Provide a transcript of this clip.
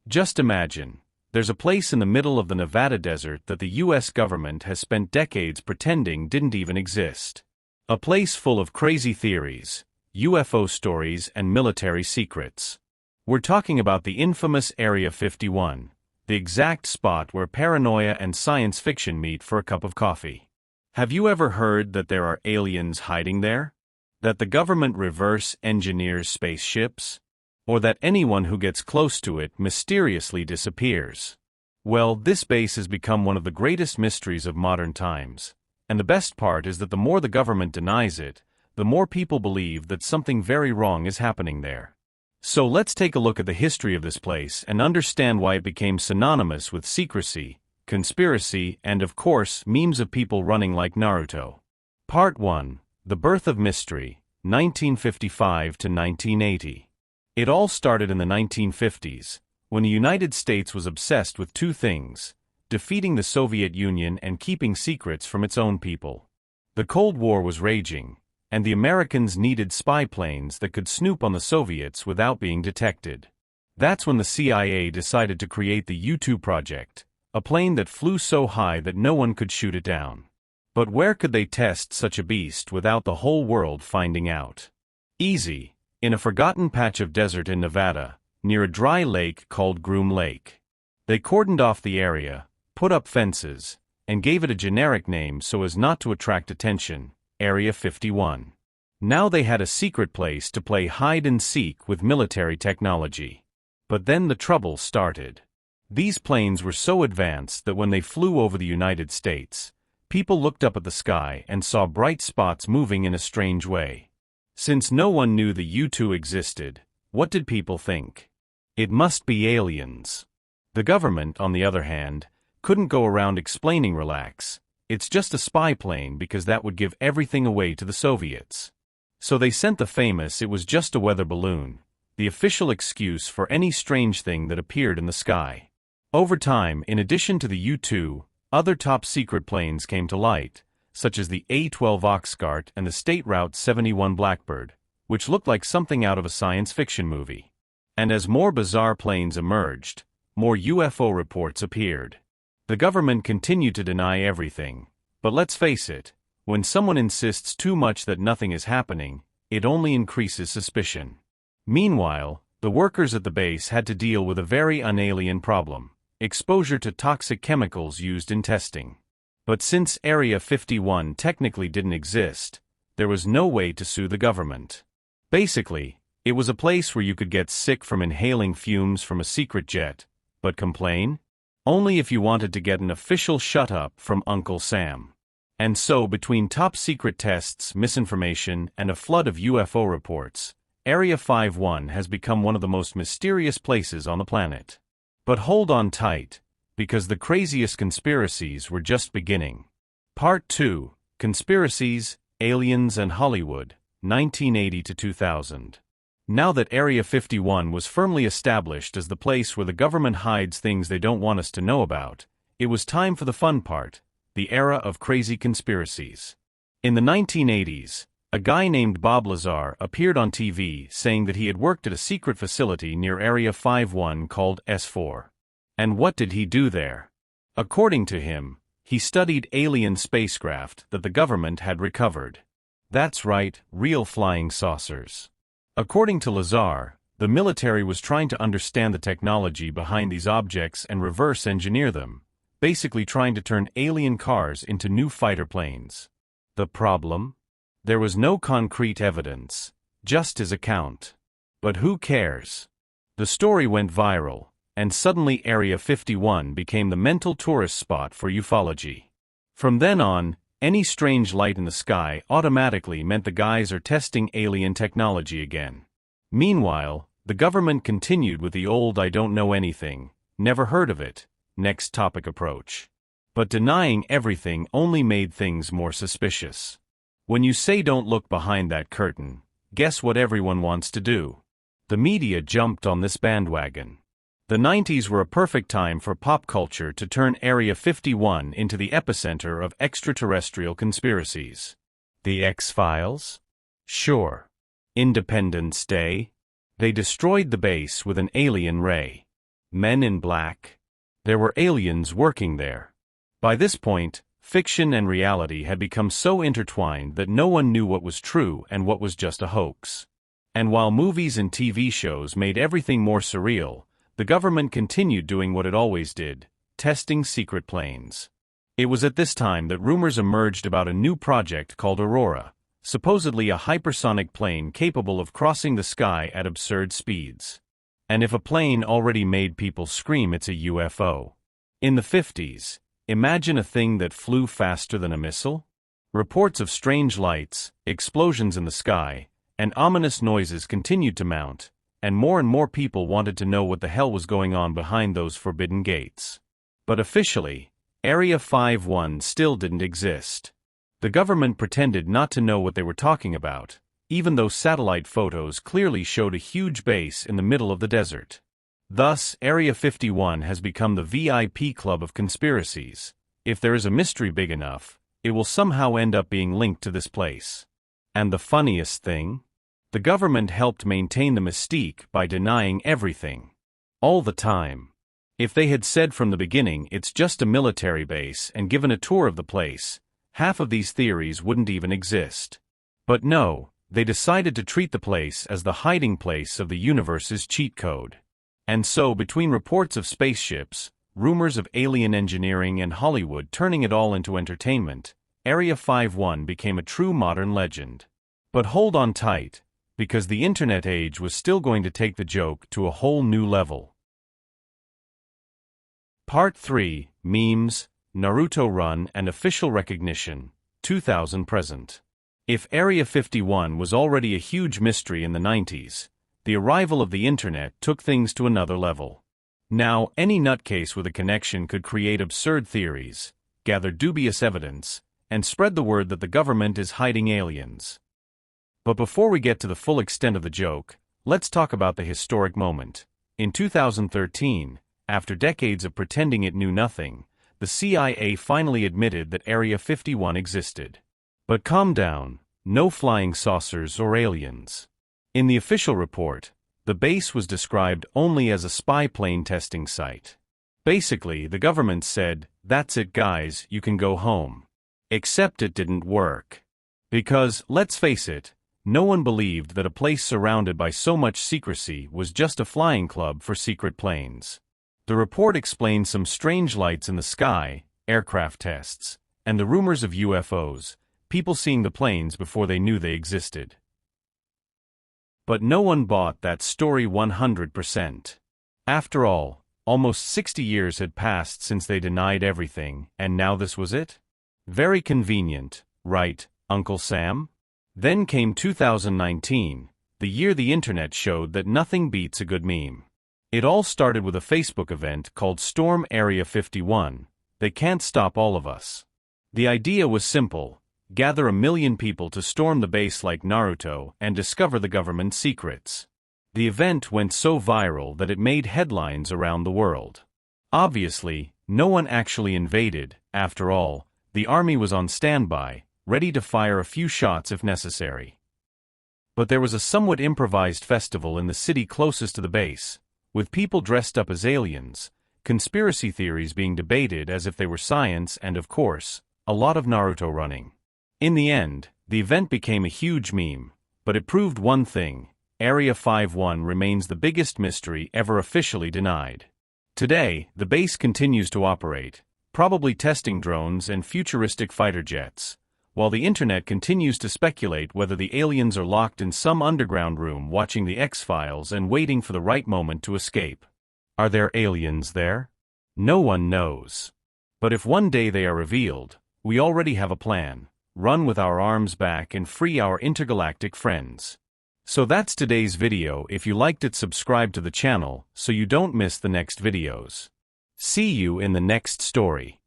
Just imagine, there's a place in the middle of the Nevada desert that the US government has spent decades pretending didn't even exist. A place full of crazy theories, UFO stories, and military secrets. We're talking about the infamous Area 51, the exact spot where paranoia and science fiction meet for a cup of coffee. Have you ever heard that there are aliens hiding there? That the government reverse engineers spaceships? Or that anyone who gets close to it mysteriously disappears? Well, this base has become one of the greatest mysteries of modern times. And the best part is that the more the government denies it, the more people believe that something very wrong is happening there. So let's take a look at the history of this place and understand why it became synonymous with secrecy, conspiracy, and of course, memes of people running like Naruto. Part 1. The Birth of Mystery, 1955 to 1980. It all started in the 1950s, when the United States was obsessed with two things: defeating the Soviet Union and keeping secrets from its own people. The Cold War was raging, and the Americans needed spy planes that could snoop on the Soviets without being detected. That's when the CIA decided to create the U-2 project, a plane that flew so high that no one could shoot it down. But where could they test such a beast without the whole world finding out? Easy, in a forgotten patch of desert in Nevada, near a dry lake called Groom Lake. They cordoned off the area, put up fences, and gave it a generic name so as not to attract attention: Area 51. Now they had a secret place to play hide-and-seek with military technology. But then the trouble started. These planes were so advanced that when they flew over the United States, people looked up at the sky and saw bright spots moving in a strange way. Since no one knew the U-2 existed, what did people think? It must be aliens. The government, on the other hand, couldn't go around explaining "relax, it's just a spy plane," because that would give everything away to the Soviets. So they sent the famous "it was just a weather balloon," the official excuse for any strange thing that appeared in the sky. Over time, in addition to the U-2, other top-secret planes came to light, such as the A-12 Oxcart and the State Route 71 Blackbird, which looked like something out of a science fiction movie. And as more bizarre planes emerged, more UFO reports appeared. The government continued to deny everything, but let's face it, when someone insists too much that nothing is happening, it only increases suspicion. Meanwhile, the workers at the base had to deal with a very unalien problem: exposure to toxic chemicals used in testing. But since Area 51 technically didn't exist, there was no way to sue the government. Basically, it was a place where you could get sick from inhaling fumes from a secret jet, but complain? Only if you wanted to get an official shut-up from Uncle Sam. And so, between top-secret tests, misinformation, and a flood of UFO reports, Area 51 has become one of the most mysterious places on the planet. But hold on tight, because the craziest conspiracies were just beginning. Part 2. Conspiracies, Aliens, and Hollywood, 1980 to 2000. Now that Area 51 was firmly established as the place where the government hides things they don't want us to know about, it was time for the fun part: the era of crazy conspiracies. In the 1980s, a guy named Bob Lazar appeared on TV saying that he had worked at a secret facility near Area 51 called S4. And what did he do there? According to him, he studied alien spacecraft that the government had recovered. That's right, real flying saucers. According to Lazar, the military was trying to understand the technology behind these objects and reverse engineer them, basically trying to turn alien cars into new fighter planes. The problem? There was no concrete evidence, just his account. But who cares? The story went viral, and suddenly Area 51 became the mental tourist spot for ufology. From then on, any strange light in the sky automatically meant the guys are testing alien technology again. Meanwhile, the government continued with the old "I don't know anything, never heard of it, next topic" approach. But denying everything only made things more suspicious. When you say don't look behind that curtain, guess what everyone wants to do? The media jumped on this bandwagon. The 90s were a perfect time for pop culture to turn Area 51 into the epicenter of extraterrestrial conspiracies. The X-Files? Sure. Independence Day? They destroyed the base with an alien ray. Men in Black? There were aliens working there. By this point, fiction and reality had become so intertwined that no one knew what was true and what was just a hoax. And while movies and TV shows made everything more surreal, the government continued doing what it always did, testing secret planes. It was at this time that rumors emerged about a new project called Aurora, supposedly a hypersonic plane capable of crossing the sky at absurd speeds. And if a plane already made people scream, it's a UFO. In the 50s, imagine a thing that flew faster than a missile? Reports of strange lights, explosions in the sky, and ominous noises continued to mount, and more people wanted to know what the hell was going on behind those forbidden gates. But officially, Area 51 still didn't exist. The government pretended not to know what they were talking about, even though satellite photos clearly showed a huge base in the middle of the desert. Thus, Area 51 has become the VIP club of conspiracies. If there is a mystery big enough, it will somehow end up being linked to this place. And the funniest thing? The government helped maintain the mystique by denying everything. All the time. If they had said from the beginning it's just a military base and given a tour of the place, half of these theories wouldn't even exist. But no, they decided to treat the place as the hiding place of the universe's cheat code. And so, between reports of spaceships, rumors of alien engineering, and Hollywood turning it all into entertainment, Area 51 became a true modern legend. But hold on tight, because the internet age was still going to take the joke to a whole new level. Part 3, Memes, Naruto Run and Official Recognition, 2000 present. If Area 51 was already a huge mystery in the 90s, the arrival of the internet took things to another level. Now, any nutcase with a connection could create absurd theories, gather dubious evidence, and spread the word that the government is hiding aliens. But before we get to the full extent of the joke, let's talk about the historic moment. In 2013, after decades of pretending it knew nothing, the CIA finally admitted that Area 51 existed. But calm down, no flying saucers or aliens. In the official report, the base was described only as a spy plane testing site. Basically, the government said, "That's it guys, you can go home." Except it didn't work. Because, let's face it, no one believed that a place surrounded by so much secrecy was just a flying club for secret planes. The report explained some strange lights in the sky, aircraft tests, and the rumors of UFOs, people seeing the planes before they knew they existed. But no one bought that story 100%. After all, almost 60 years had passed since they denied everything, and now this was it? Very convenient, right, Uncle Sam? Then came 2019, the year the internet showed that nothing beats a good meme. It all started with a Facebook event called Storm Area 51, They Can't Stop All of Us. The idea was simple, gather 1 million people to storm the base like Naruto and discover the government's secrets. The event went so viral that it made headlines around the world. Obviously, no one actually invaded, after all, the army was on standby, ready to fire a few shots if necessary. But there was a somewhat improvised festival in the city closest to the base, with people dressed up as aliens, conspiracy theories being debated as if they were science and, of course, a lot of Naruto running. In the end, the event became a huge meme, but it proved one thing: Area 51 remains the biggest mystery ever officially denied. Today, the base continues to operate, probably testing drones and futuristic fighter jets, while the internet continues to speculate whether the aliens are locked in some underground room watching the X-Files and waiting for the right moment to escape. Are there aliens there? No one knows. But if one day they are revealed, we already have a plan: run with our arms back and free our intergalactic friends. So that's today's video. If you liked it, subscribe to the channel so you don't miss the next videos. See you in the next story.